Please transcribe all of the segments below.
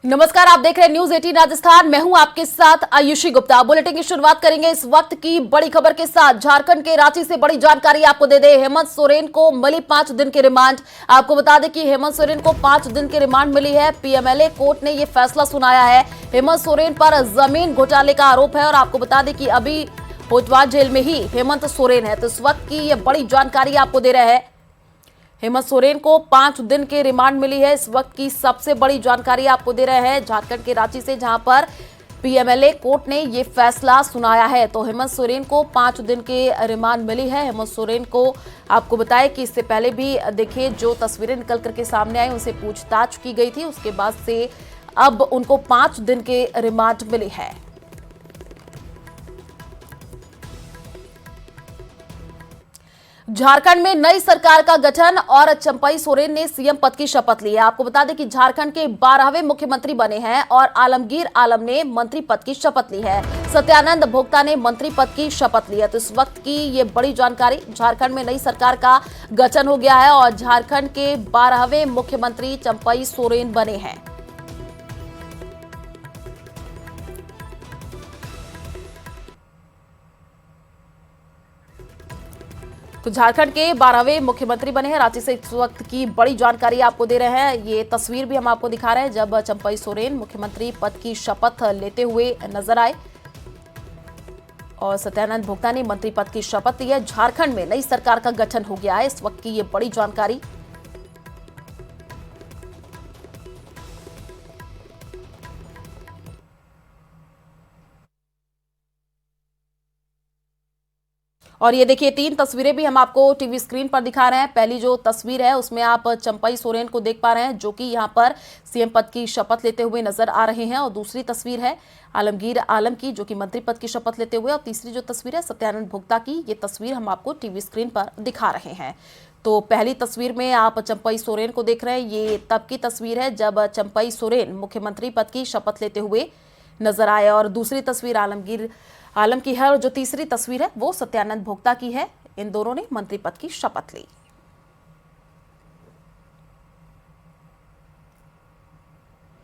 नमस्कार, आप देख रहे हैं न्यूज 18 राजस्थान। मैं हूं आपके साथ आयुषी गुप्ता। बुलेटिन की शुरुआत करेंगे इस वक्त की बड़ी खबर के साथ। झारखंड के रांची से बड़ी जानकारी आपको दे दे। हेमंत सोरेन को मिली 5 दिन की रिमांड। आपको बता दें कि हेमंत सोरेन को 5 दिन की रिमांड मिली है। पीएमएलए कोर्ट ने यह फैसला सुनाया है। हेमंत सोरेन पर जमीन घोटाले का आरोप है और आपको बता दें कि अभी होटवार जेल में ही हेमंत सोरेन है। तो इस वक्त की यह बड़ी जानकारी आपको दे रहे हैं। हेमंत सोरेन को 5 दिन की रिमांड मिली है। इस वक्त की सबसे बड़ी जानकारी आपको दे रहे हैं झारखंड के रांची से, जहां पर पीएमएलए कोर्ट ने यह फैसला सुनाया है। तो हेमंत सोरेन को 5 दिन की रिमांड मिली है। हेमंत सोरेन को आपको बताएं कि इससे पहले भी देखिए जो तस्वीरें निकल करके सामने आई उनसे पूछताछ की गई थी। उसके बाद से अब उनको 5 दिन की रिमांड मिली है। झारखंड में नई सरकार का गठन और चंपई सोरेन ने सीएम पद की शपथ ली है। आपको बता दें कि झारखंड के 12वें मुख्यमंत्री बने हैं और आलमगीर आलम ने मंत्री पद की शपथ ली है। सत्यानंद भोक्ता ने मंत्री पद की शपथ ली है। तो इस वक्त की ये बड़ी जानकारी, झारखंड में नई सरकार का गठन हो गया है और झारखंड के 12वें मुख्यमंत्री चंपई सोरेन बने हैं। तो झारखंड के 12वें मुख्यमंत्री बने हैं। रांची से इस वक्त की बड़ी जानकारी आपको दे रहे हैं। ये तस्वीर भी हम आपको दिखा रहे हैं जब चंपई सोरेन मुख्यमंत्री पद की शपथ लेते हुए नजर आए और सत्यानंद भोक्ता ने मंत्री पद की शपथ ली है। झारखंड में नई सरकार का गठन हो गया है। इस वक्त की ये बड़ी जानकारी। और ये देखिए 3 तस्वीरें भी हम आपको टीवी स्क्रीन पर दिखा रहे हैं। पहली जो तस्वीर है उसमें आप चंपई सोरेन को देख पा रहे हैं जो कि यहां पर सीएम पद की शपथ लेते हुए नजर आ रहे हैं और दूसरी तस्वीर है आलमगीर आलम की जो कि मंत्री पद की शपथ लेते हुए, और तीसरी जो तस्वीर है सत्यानंद भोक्ता की। ये तस्वीर हम आपको टीवी स्क्रीन पर दिखा रहे हैं। तो पहली तस्वीर में आप चंपई सोरेन को देख रहे हैं। ये तब की तस्वीर है जब चंपई सोरेन मुख्यमंत्री पद की शपथ लेते हुए नजर आए और दूसरी तस्वीर आलमगीर आलम की है और जो तीसरी तस्वीर है वो सत्यानंद भोक्ता की है। इन दोनों ने मंत्री पद की शपथ ली।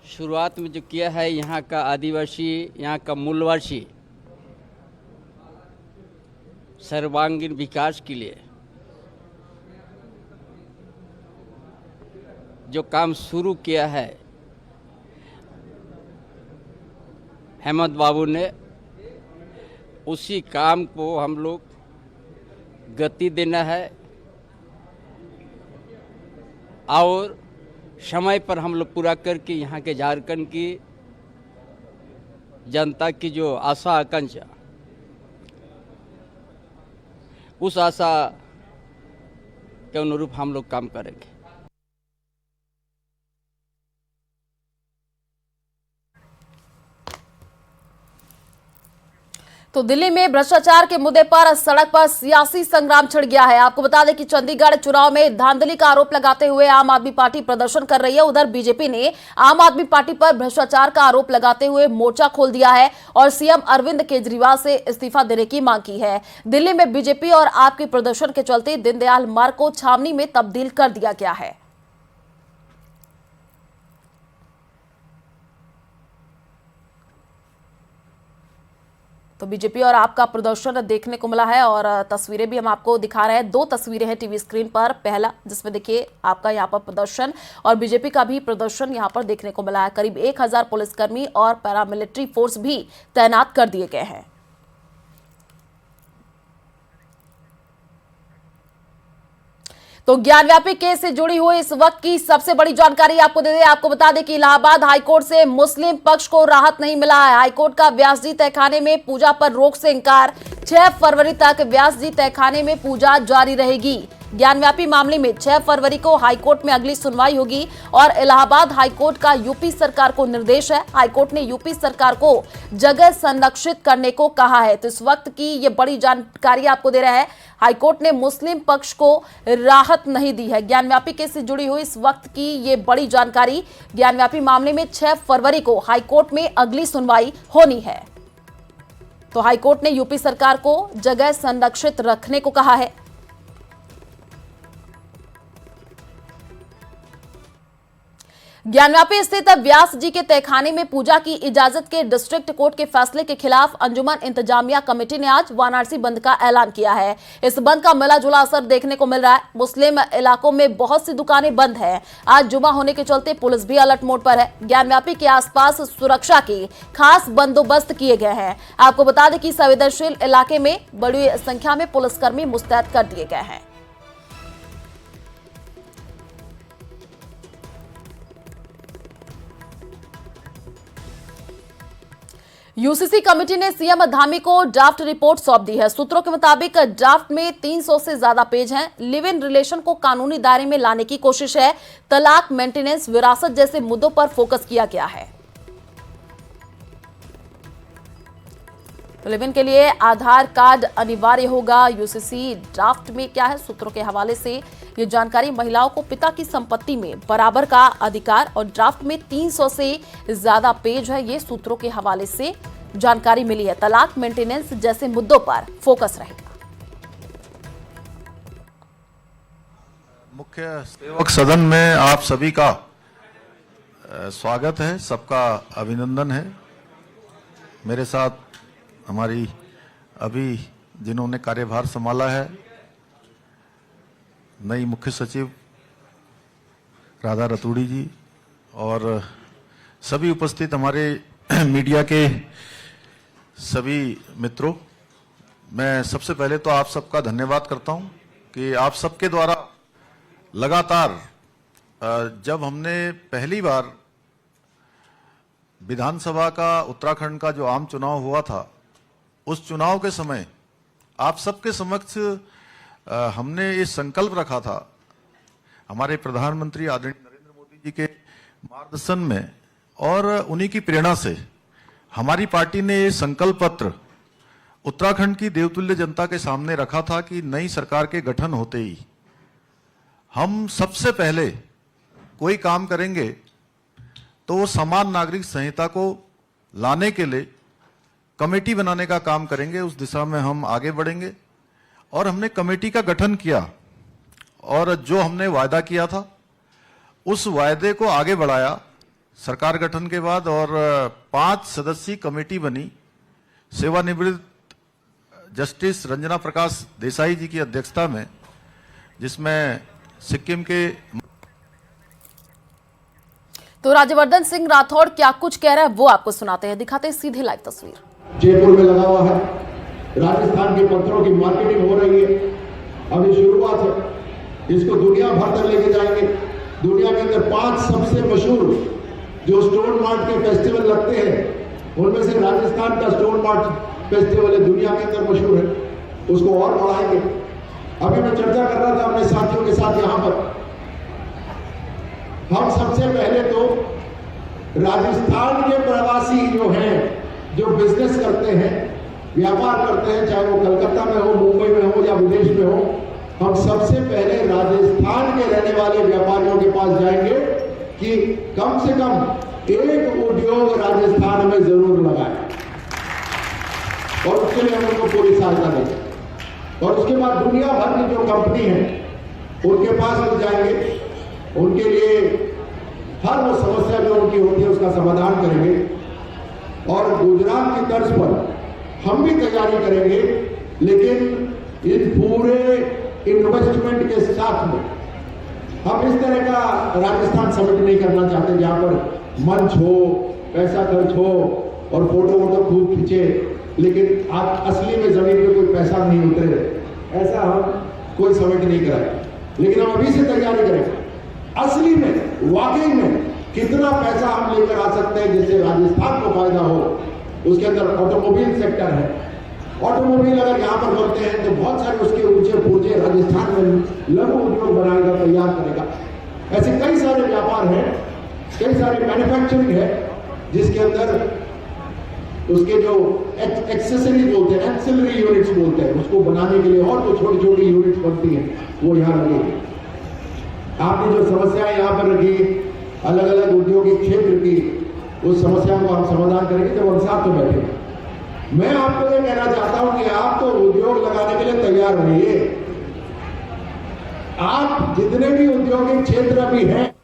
शुरुआत में जो किया है यहाँ का आदिवासी, यहाँ का मूलवासी सर्वांगीण विकास के लिए जो काम शुरू किया है हेमंत बाबू ने, उसी काम को हम लोग गति देना है और समय पर हम लोग पूरा करके यहाँ के झारखंड की जनता की जो आशा आकांक्षा, उस आशा के अनुरूप हम लोग काम करेंगे। तो दिल्ली में भ्रष्टाचार के मुद्दे पर सड़क पर सियासी संग्राम छिड़ गया है। आपको बता दें कि चंडीगढ़ चुनाव में धांधली का आरोप लगाते हुए आम आदमी पार्टी प्रदर्शन कर रही है। उधर बीजेपी ने आम आदमी पार्टी पर भ्रष्टाचार का आरोप लगाते हुए मोर्चा खोल दिया है और सीएम अरविंद केजरीवाल से इस्तीफा देने की मांग की है। दिल्ली में बीजेपी और आप के प्रदर्शन के चलते दीनदयाल मार्ग को छावनी में तब्दील कर दिया गया है। तो बीजेपी और आपका प्रदर्शन देखने को मिला है और तस्वीरें भी हम आपको दिखा रहे हैं। 2 तस्वीरें हैं टीवी स्क्रीन पर। पहला जिसमें देखिए आपका यहां पर प्रदर्शन और बीजेपी का भी प्रदर्शन यहां पर देखने को मिला है। करीब 1000 पुलिसकर्मी और पैरामिलिट्री फोर्स भी तैनात कर दिए गए हैं। तो ज्ञानव्यापी केस से जुड़ी हुई इस वक्त की सबसे बड़ी जानकारी आपको दे दें। आपको बता दें कि इलाहाबाद हाईकोर्ट से मुस्लिम पक्ष को राहत नहीं मिला है। हाईकोर्ट का व्यासजी तहखाने में पूजा पर रोक से इंकार। 6 फरवरी तक व्यासजी तहखाने में पूजा जारी रहेगी। ज्ञानव्यापी मामले में 6 फरवरी को हाईकोर्ट में अगली सुनवाई होगी और इलाहाबाद हाईकोर्ट का यूपी सरकार को निर्देश है। हाईकोर्ट ने यूपी सरकार को जगह संरक्षित करने को कहा है। तो इस वक्त की ये बड़ी जानकारी आपको दे रहा है। हाईकोर्ट ने मुस्लिम पक्ष को राहत नहीं दी है। ज्ञानव्यापी केस से जुड़ी हुई इस वक्त की ये बड़ी जानकारी। ज्ञानव्यापी मामले में 6 फरवरी को हाईकोर्ट में अगली सुनवाई होनी है। तो हाईकोर्ट ने यूपी सरकार को जगह संरक्षित रखने को कहा है। ज्ञानव्यापी स्थित व्यास जी के तहखाने में पूजा की इजाजत के डिस्ट्रिक्ट कोर्ट के फैसले के खिलाफ अंजुमन इंतजामिया कमेटी ने आज वाराणसी बंद का ऐलान किया है। इस बंद का मिला जुला असर देखने को मिल रहा है। मुस्लिम इलाकों में बहुत सी दुकानें बंद हैं। आज जुमा होने के चलते पुलिस भी अलर्ट मोड पर है। ज्ञानव्यापी के आसपास सुरक्षा की खास बंदोबस्त किए गए हैं। आपको बता दें कि संवेदनशील इलाके में बड़ी संख्या में पुलिसकर्मी मुस्तैद कर दिए गए हैं। यूसीसी कमेटी ने सीएम धामी को ड्राफ्ट रिपोर्ट सौंप दी है। सूत्रों के मुताबिक ड्राफ्ट में 300 से ज्यादा पेज हैं। लिव इन रिलेशन को कानूनी दायरे में लाने की कोशिश है। तलाक, मेंटेनेंस, विरासत जैसे मुद्दों पर फोकस किया गया है। लिव इन के लिए आधार कार्ड अनिवार्य होगा। यूसीसी ड्राफ्ट में क्या है, सूत्रों के हवाले से ये जानकारी। महिलाओं को पिता की संपत्ति में बराबर का अधिकार और ड्राफ्ट में 300 से ज्यादा पेज है। ये सूत्रों के हवाले से जानकारी मिली है। तलाक, मेंटेनेंस जैसे मुद्दों पर फोकस रहेगा। मुख्य सेवक सदन में आप सभी का स्वागत है, सबका अभिनंदन है। मेरे साथ हमारी अभी जिन्होंने कार्यभार संभाला है नई मुख्य सचिव राधा रतूड़ी जी और सभी उपस्थित हमारे मीडिया के सभी मित्रों, मैं सबसे पहले तो आप सबका धन्यवाद करता हूं कि आप सबके द्वारा लगातार जब हमने पहली बार विधानसभा का उत्तराखंड का जो आम चुनाव हुआ था, उस चुनाव के समय आप सबके समक्ष हमने ये संकल्प रखा था, हमारे प्रधानमंत्री आदरणीय नरेंद्र मोदी जी के मार्गदर्शन में और उन्हीं की प्रेरणा से हमारी पार्टी ने ये संकल्प पत्र उत्तराखंड की देवतुल्य जनता के सामने रखा था कि नई सरकार के गठन होते ही हम सबसे पहले कोई काम करेंगे तो वो समान नागरिक संहिता को लाने के लिए कमेटी बनाने का काम करेंगे। उस दिशा में हम आगे बढ़ेंगे और हमने कमेटी का गठन किया और जो हमने वायदा किया था उस वायदे को आगे बढ़ाया सरकार गठन के बाद और 5 सदस्यीय कमेटी बनी। सेवानिवृत्त जस्टिस रंजना प्रकाश देसाई जी की अध्यक्षता में, जिसमें सिक्किम के तो राज्यवर्धन सिंह राठौड़ क्या कुछ कह रहा है वो आपको सुनाते हैं। दिखाते हैं सीधे लाइव तस्वीर। जयपुर में लगा हुआ है, राजस्थान के पत्थरों की मार्केटिंग हो रही है। अभी शुरुआत है, इसको दुनिया भर तक लेके जाएंगे। दुनिया के अंदर 5 सबसे मशहूर जो स्टोन मार्ट के फेस्टिवल लगते हैं, उनमें से राजस्थान का स्टोन मार्ट फेस्टिवल है, दुनिया के अंदर मशहूर है। उसको और बढ़ाएंगे। अभी मैं चर्चा कर रहा था अपने साथियों के साथ यहाँ पर, हम सबसे पहले तो राजस्थान के प्रवासी जो हैं, जो बिजनेस करते हैं, व्यापार करते हैं, चाहे वो कलकत्ता में हो, मुंबई में हो या विदेश में हो, हम सबसे पहले राजस्थान के रहने वाले व्यापारियों के पास जाएंगे कि कम से कम एक उद्योग राजस्थान में जरूर लगाएं और उसके लिए हम उनको पूरी सहायता देंगे। और उसके बाद दुनिया भर की जो कंपनी है उनके पास हम जाएंगे, उनके लिए हर वो समस्या जो उनकी होती है उसका समाधान करेंगे। और गुजरात की तर्ज पर हम भी तैयारी करेंगे, लेकिन इन पूरे इन्वेस्टमेंट के साथ में हम इस तरह का राजस्थान समिट नहीं करना चाहते जहां पर मंच हो, पैसा खर्च हो और फोटो वोटो खूब खींचे, लेकिन आप असली में जमीन पे कोई पैसा नहीं उतरे। ऐसा हम कोई समिट नहीं कराए, लेकिन हम अभी से तैयारी करेंगे। असली में, वाकई में कितना पैसा हम लेकर आ सकते हैं जिससे राजस्थान को फायदा हो। उसके अंदर ऑटोमोबाइल सेक्टर है। ऑटोमोबाइल अगर यहाँ पर बनते हैं तो बहुत सारे उसके ऊंचे पूर्जे राजस्थान में लघु उद्योग बनाएगा, तैयार करेगा। ऐसे कई सारे व्यापार हैं, कई सारे मैन्युफैक्चरिंग है जिसके अंदर उसके जो एक्सेसरी बोलते हैं, एक्सिलरी यूनिट्स बोलते हैं, उसको बनाने के लिए और जो छोटी छोटी यूनिट्स बनती हैं वो यहाँ लगेगी। आपने जो समस्याएं यहाँ पर रखी अलग अलग औद्योगिक क्षेत्र की, उस समस्या को हम समाधान करेंगे जब हम साथ में बैठेंगे। मैं आपको ये कहना चाहता हूं कि आप तो उद्योग लगाने के लिए तैयार रहिए। आप जितने भी औद्योगिक क्षेत्र अभी हैं,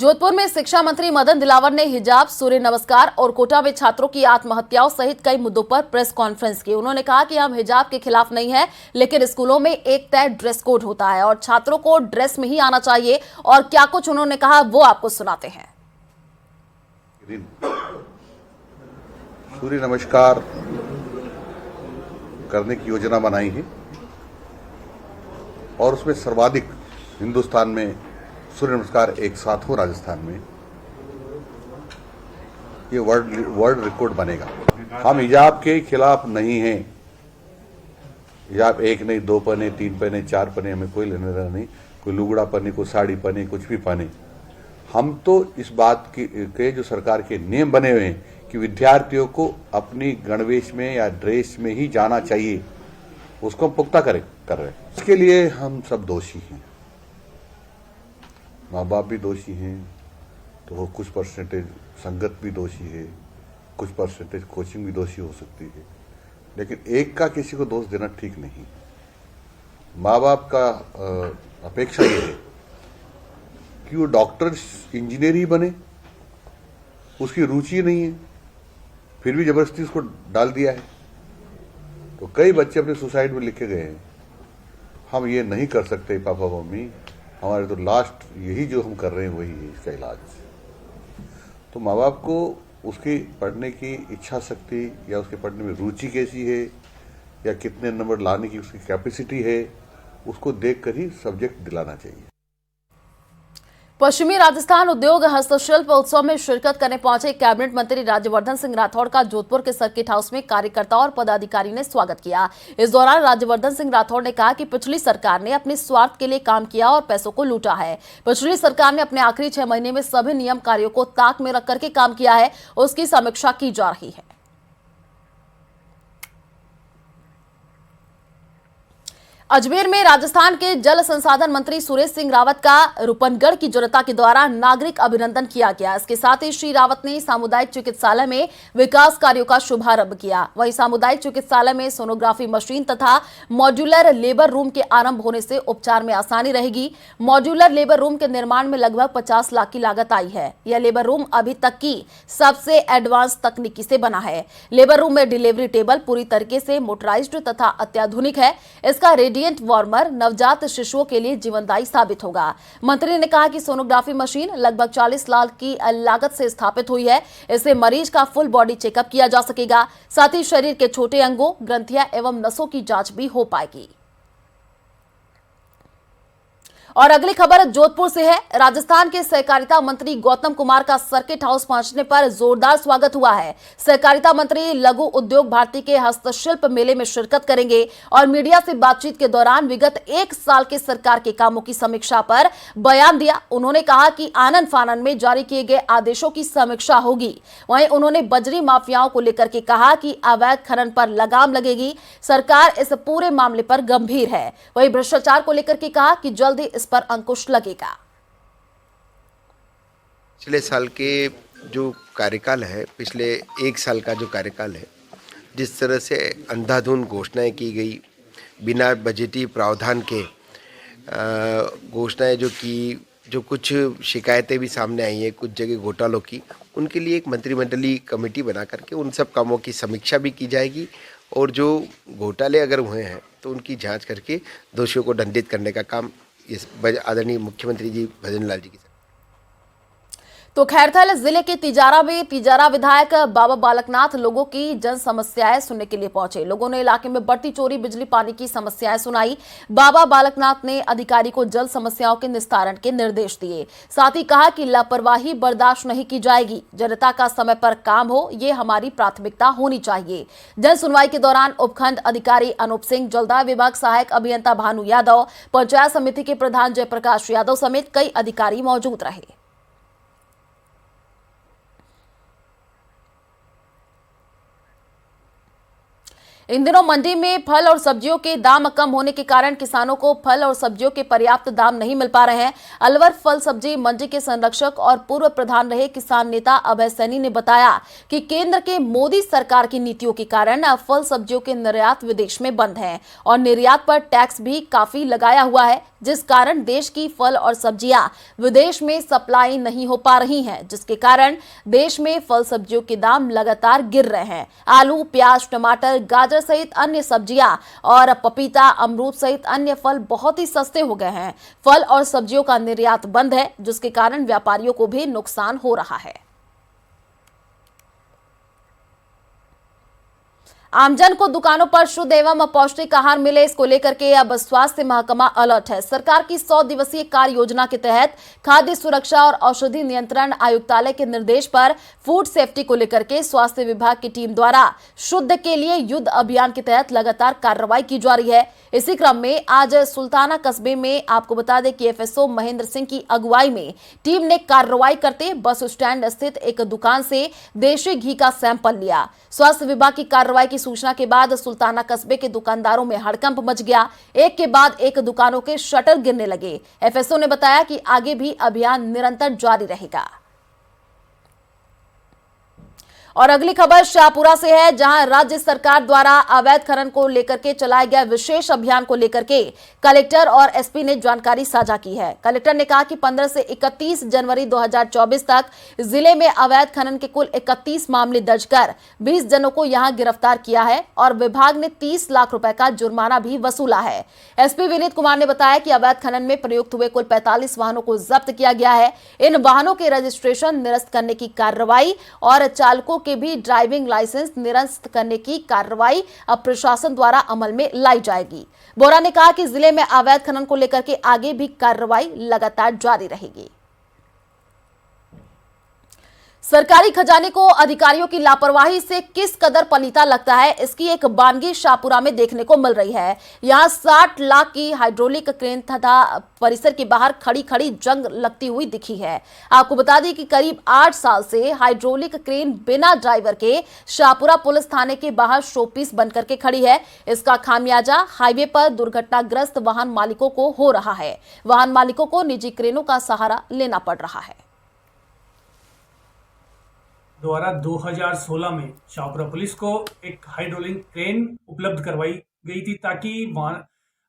जोधपुर में शिक्षा मंत्री मदन दिलावर ने हिजाब, सूर्य नमस्कार और कोटा में छात्रों की आत्महत्याओं सहित कई मुद्दों पर प्रेस कॉन्फ्रेंस की। उन्होंने कहा कि हम हिजाब के खिलाफ नहीं है, लेकिन स्कूलों में एक तय ड्रेस कोड होता है और छात्रों को ड्रेस में ही आना चाहिए। और क्या कुछ उन्होंने कहा वो आपको सुनाते हैं। सूर्य नमस्कार करने की योजना बनाई है और उसमें सर्वाधिक हिंदुस्तान में सूर्य नमस्कार एक साथ हो राजस्थान में, ये वर्ल्ड रिकॉर्ड बनेगा। हम हिजाब के खिलाफ नहीं हैं। हिजाब एक नहीं, 2 पहने, 3 पहने, 4 पहने, हमें कोई लेने देना नहीं। कोई लुगड़ा पहने, कोई साड़ी पहने, कुछ भी पहने। हम तो इस बात के जो सरकार के नियम बने हुए हैं कि विद्यार्थियों को अपनी गणवेश में या ड्रेस में ही जाना चाहिए, उसको हम पुख्ता कर रहे हैं। इसके लिए हम सब दोषी हैं, माँ बाप भी दोषी हैं, तो कुछ परसेंटेज संगत भी दोषी है, कुछ परसेंटेज कोचिंग भी दोषी हो सकती है, लेकिन एक का किसी को दोष देना ठीक नहीं। माँ बाप का अपेक्षा ये है कि वो डॉक्टर इंजीनियर ही बने, उसकी रुचि नहीं है, फिर भी जबरदस्ती उसको डाल दिया है। तो कई बच्चे अपने सुसाइड में लिखे गए हैं। हम ये नहीं कर सकते पापा मम्मी, हमारे तो लास्ट यही जो हम कर रहे हैं वही है इसका इलाज। तो माँ बाप को उसकी पढ़ने की इच्छा शक्ति या उसके पढ़ने में रुचि कैसी है या कितने नंबर लाने की उसकी कैपेसिटी है, उसको देखकर ही सब्जेक्ट दिलाना चाहिए। पश्चिमी राजस्थान उद्योग हस्तशिल्प उत्सव में शिरकत करने पहुंचे कैबिनेट मंत्री राज्यवर्धन सिंह राठौड़ का जोधपुर के सर्किट हाउस में कार्यकर्ताओं और पदाधिकारी ने स्वागत किया। इस दौरान राज्यवर्धन सिंह राठौड़ ने कहा कि पिछली सरकार ने अपने स्वार्थ के लिए काम किया और पैसों को लूटा है। पिछली सरकार ने अपने आखिरी 6 महीने में सभी नियम कार्यों को ताक में रख करके काम किया है, उसकी समीक्षा की जा रही है। अजमेर में राजस्थान के जल संसाधन मंत्री सुरेश सिंह रावत का रूपनगढ़ की जनता के द्वारा नागरिक अभिनंदन किया गया। इसके साथ ही श्री रावत ने सामुदायिक चिकित्सालय में विकास कार्यों का शुभारंभ किया। वहीं सामुदायिक चिकित्सालय में सोनोग्राफी मशीन तथा मॉड्यूलर लेबर रूम के आरंभ होने से उपचार में आसानी रहेगी। मॉड्यूलर लेबर रूम के निर्माण में लगभग 50 लाख की लागत आई है। यह लेबर रूम अभी तक की सबसे एडवांस तकनीकी से बना है। लेबर रूम में डिलीवरी टेबल पूरी तरीके से मोटराइज्ड तथा अत्याधुनिक है। इसका रेडिएंट वार्मर नवजात शिशुओं के लिए जीवनदायी साबित होगा। मंत्री ने कहा कि सोनोग्राफी मशीन लगभग 40 लाख की लागत से स्थापित हुई है। इससे मरीज का फुल बॉडी चेकअप किया जा सकेगा। साथ ही शरीर के छोटे अंगों, ग्रंथियां एवं नसों की जांच भी हो पाएगी। और अगली खबर जोधपुर से है। राजस्थान के सहकारिता मंत्री गौतम कुमार का सर्किट हाउस पहुंचने पर जोरदार स्वागत हुआ है। सहकारिता मंत्री लघु उद्योग भारती के हस्तशिल्प मेले में शिरकत करेंगे और मीडिया से बातचीत के दौरान विगत 1 साल के सरकार के कामों की समीक्षा पर बयान दिया। उन्होंने कहा कि आनन फानन में जारी किए गए आदेशों की समीक्षा होगी। वहीं उन्होंने बजरी माफियाओं को लेकर के कहा कि अवैध खनन पर लगाम लगेगी। सरकार इस पूरे मामले पर गंभीर है। वहीं भ्रष्टाचार को लेकर के कहा कि जल्द ही इस पर अंकुश लगेगा। पिछले साल के जो कार्यकाल है, पिछले 1 साल का जो कार्यकाल है, जिस तरह से अंधाधुंध घोषणाएं की गई, बिना बजटीय प्रावधान के घोषणाएं जो कुछ शिकायतें भी सामने आई हैं कुछ जगह घोटालों की, उनके लिए एक मंत्रिमंडलीय कमेटी बना करके उन सब कामों की समीक्षा भी की जाएगी और जो घोटाले अगर हुए हैं तो उनकी जांच करके दोषियों को दंडित करने का काम इस आदरणीय मुख्यमंत्री जी भजन लाल जी की। तो खैरथल जिले के तिजारा में तिजारा विधायक बाबा बालकनाथ लोगों की जन समस्याएं सुनने के लिए पहुंचे। लोगों ने इलाके में बढ़ती चोरी, बिजली पानी की समस्याएं सुनाई। बाबा बालकनाथ ने अधिकारी को जल समस्याओं के निस्तारण के निर्देश दिए। साथ ही कहा कि लापरवाही बर्दाश्त नहीं की जाएगी। जनता का समय पर काम हो, ये हमारी प्राथमिकता होनी चाहिए। जन सुनवाई के दौरान उपखंड अधिकारी अनूप सिंह, जलदाय विभाग सहायक अभियंता भानु यादव, पंचायत समिति के प्रधान जयप्रकाश यादव समेत कई अधिकारी मौजूद रहे। इन दिनों मंडी में फल और सब्जियों के दाम कम होने के कारण किसानों को फल और सब्जियों के पर्याप्त दाम नहीं मिल पा रहे हैं। अलवर फल सब्जी मंडी के संरक्षक और पूर्व प्रधान रहे किसान नेता अभय सैनी ने बताया कि केंद्र के मोदी सरकार की नीतियों के कारण अब फल सब्जियों के निर्यात विदेश में बंद है और निर्यात पर टैक्स भी काफी लगाया हुआ है, जिस कारण देश की फल और सब्जियां विदेश में सप्लाई नहीं हो पा रही हैं, जिसके कारण देश में फल सब्जियों के दाम लगातार गिर रहे हैं। आलू, प्याज, टमाटर, गाजर सहित अन्य सब्जियां और पपीता, अमरूद सहित अन्य फल बहुत ही सस्ते हो गए हैं। फल और सब्जियों का निर्यात बंद है, जिसके कारण व्यापारियों को भी नुकसान हो रहा है। आमजन को दुकानों पर शुद्ध एवं पौष्टिक आहार मिले, इसको लेकर के अब स्वास्थ्य महकमा अलर्ट है। सरकार की 100 दिवसीय कार्य योजना के तहत खाद्य सुरक्षा और औषधि नियंत्रण आयुक्तालय के निर्देश पर फूड सेफ्टी को लेकर के स्वास्थ्य विभाग की टीम द्वारा शुद्ध के लिए युद्ध अभियान के तहत लगातार कार्रवाई की जा रही है। इसी क्रम में आज सुल्ताना कस्बे में आपको बता दें कि एफएसओ महेंद्र सिंह की अगुवाई में टीम ने कार्रवाई करते बस स्टैंड स्थित एक दुकान से देशी घी का सैंपल लिया। स्वास्थ्य विभाग की कार्रवाई की सूचना के बाद सुल्ताना कस्बे के दुकानदारों में हड़कंप मच गया। एक के बाद एक दुकानों के शटर गिरने लगे। एफएसओ ने बताया कि आगे भी अभियान निरंतर जारी रहेगा। और अगली खबर शाहपुरा से है, जहां राज्य सरकार द्वारा अवैध खनन को लेकर के चलाए गए विशेष अभियान को लेकर के कलेक्टर और एसपी ने जानकारी साझा की है। कलेक्टर ने कहा कि 15 से 31 जनवरी 2024 तक जिले में अवैध खनन के कुल 31 मामले दर्ज कर 20 जनों को यहां गिरफ्तार किया है और विभाग ने 30 लाख रुपए का जुर्माना भी वसूला है। एसपी विनीत कुमार ने बताया कि अवैध खनन में प्रयुक्त हुए कुल 45 वाहनों को जब्त किया गया है। इन वाहनों के रजिस्ट्रेशन निरस्त करने की कार्रवाई और चालकों के भी ड्राइविंग लाइसेंस निरस्त करने की कार्रवाई अब प्रशासन द्वारा अमल में लाई जाएगी। बोरा ने कहा कि जिले में अवैध खनन को लेकर के आगे भी कार्रवाई लगातार जारी रहेगी। सरकारी खजाने को अधिकारियों की लापरवाही से किस कदर पलीता लगता है, इसकी एक बानगी शाहपुरा में देखने को मिल रही है। यहां 60 लाख की हाइड्रोलिक क्रेन तथा परिसर के बाहर खड़ी खड़ी जंग लगती हुई दिखी है। आपको बता दें कि करीब 8 साल से हाइड्रोलिक क्रेन बिना ड्राइवर के शाहपुरा पुलिस थाने के बाहर शोपीस बनकर के खड़ी है। इसका खामियाजा हाईवे पर दुर्घटनाग्रस्त वाहन मालिकों को हो रहा है। वाहन मालिकों को निजी क्रेनों का सहारा लेना पड़ रहा है। द्वारा 2016 में शाहपुरा पुलिस को एक हाइड्रोलिक क्रेन उपलब्ध करवाई गई थी, ताकि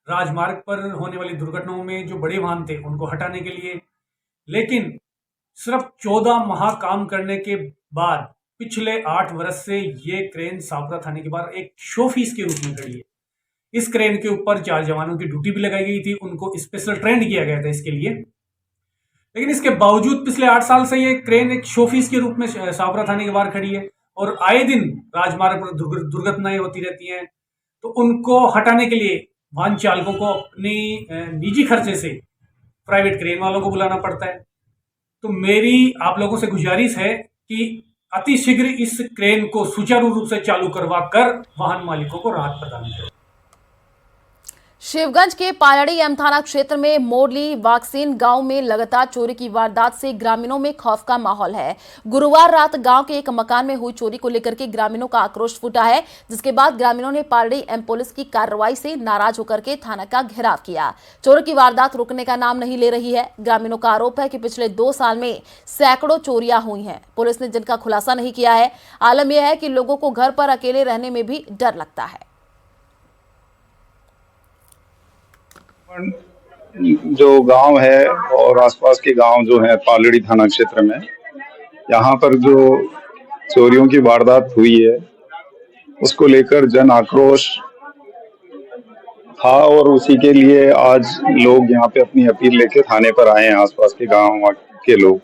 राजमार्ग पर होने वाली दुर्घटनाओं में जो बड़े वाहन थे उनको हटाने के लिए। लेकिन सिर्फ 14 माह काम करने के बाद पिछले 8 वर्ष से ये क्रेन शाहपुरा थाने के बाहर एक शोपीस के रूप में खड़ी है। इस क्रेन के ऊपर 4 जवानों की ड्यूटी भी लगाई गई थी, उनको स्पेशल ट्रेंड किया गया था इसके लिए। लेकिन इसके बावजूद पिछले 8 साल से ये क्रेन एक शोपीस के रूप में शाहपुरा थाने के बाहर खड़ी है और आए दिन राजमार्ग पर दुर्घटनाएं होती रहती हैं। तो उनको हटाने के लिए वाहन चालकों को अपनी निजी खर्चे से प्राइवेट क्रेन वालों को बुलाना पड़ता है। तो मेरी आप लोगों से गुजारिश है कि अतिशीघ्र इस क्रेन को सुचारू रूप से चालू करवा कर वाहन मालिकों को राहत प्रदान करें। शिवगंज के पालड़ी एम थाना क्षेत्र में मोरली वाक्सीन गांव में लगातार चोरी की वारदात से ग्रामीणों में खौफ का माहौल है। गुरुवार रात गांव के एक मकान में हुई चोरी को लेकर के ग्रामीणों का आक्रोश फूटा है, जिसके बाद ग्रामीणों ने पालड़ी एम पुलिस की कार्रवाई से नाराज होकर के थाना का घेराव किया। चोरी की वारदात रुकने का नाम नहीं ले रही है। ग्रामीणों का आरोप है कि पिछले 2 साल में सैकड़ों चोरियां हुई हैं। पुलिस ने जिनका खुलासा नहीं किया है। आलम यह है कि लोगों को घर पर अकेले रहने में भी डर लगता है। जो गांव है और आसपास के गांव जो है पालड़ी थाना क्षेत्र में, यहाँ पर जो चोरियों की वारदात हुई है उसको लेकर जन आक्रोश था और उसी के लिए आज लोग यहाँ पे अपनी अपील लेके थाने पर आए हैं, आसपास के गांव के लोग,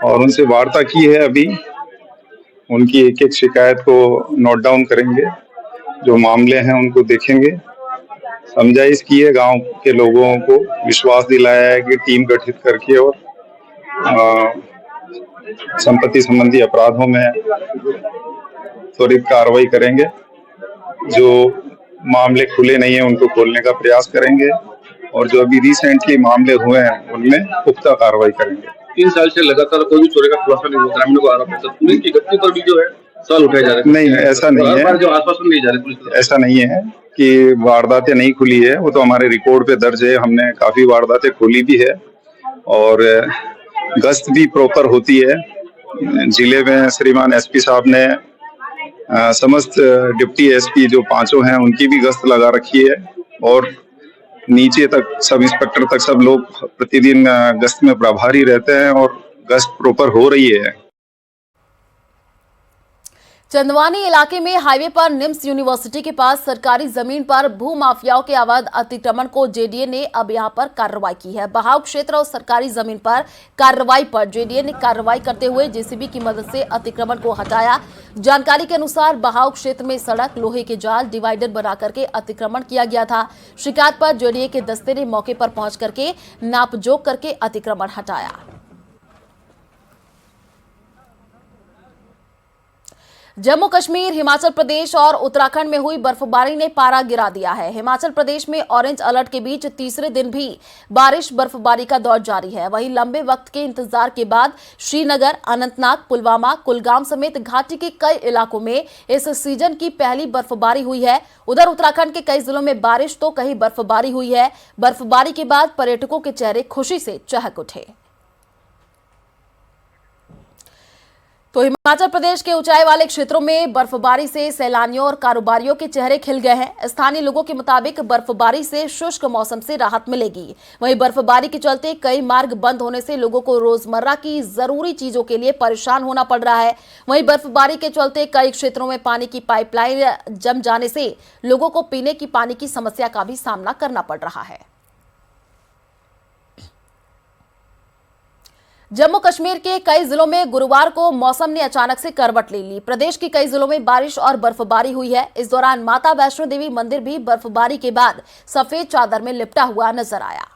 और उनसे वार्ता की है। अभी उनकी एक एक शिकायत को नोट डाउन करेंगे, जो मामले हैं उनको देखेंगे, समझाइश की है, गांव के लोगों को विश्वास दिलाया है कि टीम गठित करके और संपत्ति संबंधी अपराधों में त्वरित कार्रवाई करेंगे। जो मामले खुले नहीं है उनको खोलने का प्रयास करेंगे और जो अभी रिसेंटली मामले हुए हैं उनमें पुख्ता कार्रवाई करेंगे। 3 साल से लगातार कोई भी चोरी का खुलासा नहीं हुआ, ग्रामीणों को आरोप है। पुलिस की गति पर भी जो है सवाल उठाए जा रहे हैं। नहीं, ऐसा नहीं हर है। बार जो आश्वासन दिए जा रहे हैं पुलिस तरफ से। ऐसा नहीं है कि वारदातें नहीं खुली है, वो तो हमारे रिकॉर्ड पे दर्ज है। हमने काफी वारदातें खोली भी है और गश्त भी प्रॉपर होती है। जिले में श्रीमान एसपी साहब ने समस्त डिप्टी एसपी जो पांचों हैं उनकी भी गश्त लगा रखी है और नीचे तक सब इंस्पेक्टर तक सब लोग प्रतिदिन गश्त में प्रभारी रहते हैं और गश्त प्रॉपर हो रही है। चंदवानी इलाके में हाईवे पर निम्स यूनिवर्सिटी के पास सरकारी जमीन पर भू माफियाओं के अवैध अतिक्रमण को जेडीए ने अब यहां पर कार्रवाई की है। बहाव क्षेत्र और सरकारी जमीन पर कार्रवाई पर जेडीए ने कार्रवाई करते हुए जेसीबी की मदद से अतिक्रमण को हटाया। जानकारी के अनुसार बहाव क्षेत्र में सड़क, लोहे के जाल, डिवाइडर बना करके अतिक्रमण किया गया था। शिकायत पर जेडीए के दस्ते ने मौके पर पहुंच करके नापजोख करके अतिक्रमण हटाया। जम्मू कश्मीर, हिमाचल प्रदेश और उत्तराखंड में हुई बर्फबारी ने पारा गिरा दिया है। हिमाचल प्रदेश में ऑरेंज अलर्ट के बीच तीसरे दिन भी बारिश बर्फबारी का दौर जारी है। वहीं लंबे वक्त के इंतजार के बाद श्रीनगर, अनंतनाग, पुलवामा, कुलगाम समेत घाटी के कई इलाकों में इस सीजन की पहली बर्फबारी हुई है। उधर उत्तराखंड के कई जिलों में बारिश तो कहीं बर्फबारी हुई है। बर्फबारी के बाद पर्यटकों के चेहरे खुशी से चहक उठे। तो हिमाचल प्रदेश के ऊंचाई वाले क्षेत्रों में बर्फबारी से सैलानियों और कारोबारियों के चेहरे खिल गए हैं। स्थानीय लोगों के मुताबिक बर्फबारी से शुष्क मौसम से राहत मिलेगी। वहीं बर्फबारी के चलते कई मार्ग बंद होने से लोगों को रोजमर्रा की जरूरी चीजों के लिए परेशान होना पड़ रहा है। वहीं बर्फबारी के चलते कई क्षेत्रों में पानी की पाइपलाइन जम जाने से लोगों को पीने की पानी की समस्या का भी सामना करना पड़ रहा है। जम्मू कश्मीर के कई जिलों में गुरुवार को मौसम ने अचानक से करवट ले ली। प्रदेश के कई जिलों में बारिश और बर्फबारी हुई है। इस दौरान माता वैष्णो देवी मंदिर भी बर्फबारी के बाद सफेद चादर में लिपटा हुआ नजर आया।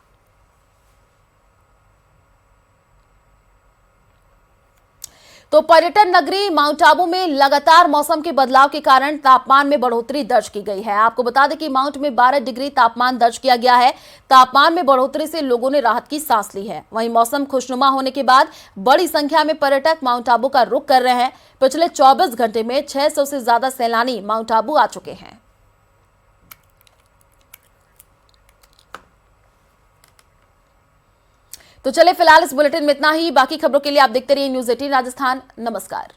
तो पर्यटन नगरी माउंट आबू में लगातार मौसम के बदलाव के कारण तापमान में बढ़ोतरी दर्ज की गई है। आपको बता दें कि माउंट में 12 डिग्री तापमान दर्ज किया गया है। तापमान में बढ़ोतरी से लोगों ने राहत की सांस ली है। वहीं मौसम खुशनुमा होने के बाद बड़ी संख्या में पर्यटक माउंट आबू का रुख कर रहे हैं। पिछले 24 घंटे में 600 से ज्यादा सैलानी माउंट आबू आ चुके हैं। तो चले फिलहाल इस बुलेटिन में इतना ही। बाकी खबरों के लिए आप देखते रहिए न्यूज़ 18 राजस्थान। नमस्कार।